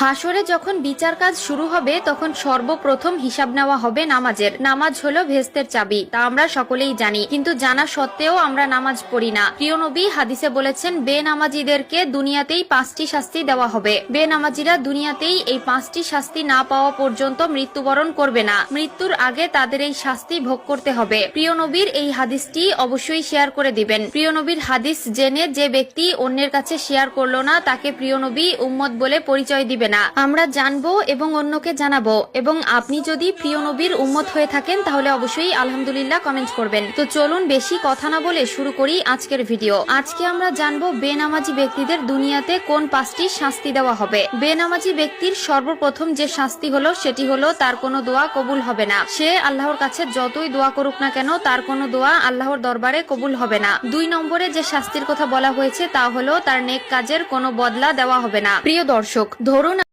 হাসরে যখন বিচার কাজ শুরু হবে তখন সর্বপ্রথম হিসাব নেওয়া হবে নামাজের। নামাজ হলো ভেস্তের চাবি, তা আমরা সকলেই জানি, কিন্তু জানা সত্ত্বেও আমরা নামাজ পড়ি না। প্রিয় নবী হাদিসে বলেছেন, বেনামাজিদেরকে দুনিয়াতেই 5টি শাস্তি দেওয়া হবে। বেনামাজিরা দুনিয়াতেই এই 5টি শাস্তি না পাওয়া পর্যন্ত মৃত্যুবরণ করবে না। মৃত্যুর আগে তাদের এই শাস্তি ভোগ করতে হবে। প্রিয় নবীর এই হাদিসটি অবশ্যই শেয়ার করে দিবেন। প্রিয় নবীর হাদিস জেনে যে ব্যক্তি অন্যের কাছে শেয়ার করলো না, তাকে প্রিয় নবী উম্মত বলে পরিচয় দিবে না। আমরা জানবো এবং অন্যকে জানাবো। এবং আপনি যদি প্রিয় নবীর উম্মত হয়ে থাকেন তাহলে অবশ্যই আলহামদুলিল্লাহ কমেন্ট করবেন। তো চলুন বেশি কথা না বলে শুরু করি আজকের ভিডিও। আজকে আমরা জানবো বেনামাজি ব্যক্তিদের দুনিয়াতে কোন 5টি শাস্তি দেওয়া হবে। বেনামাজি ব্যক্তির সর্বপ্রথম যে শাস্তি হলো সেটি হলো তার কোনো দোয়া কবুল হবে না। সে আল্লাহর কাছে যতই দোয়া করুক না কেন তার কোনো দোয়া আল্লাহর দরবারে কবুল হবে না। 2 নম্বরে যে শাস্তির কথা বলা হয়েছে তা হলো তার নেক কাজের কোনো বদলা দেওয়া হবে না। প্রিয় দর্শক, ধরুন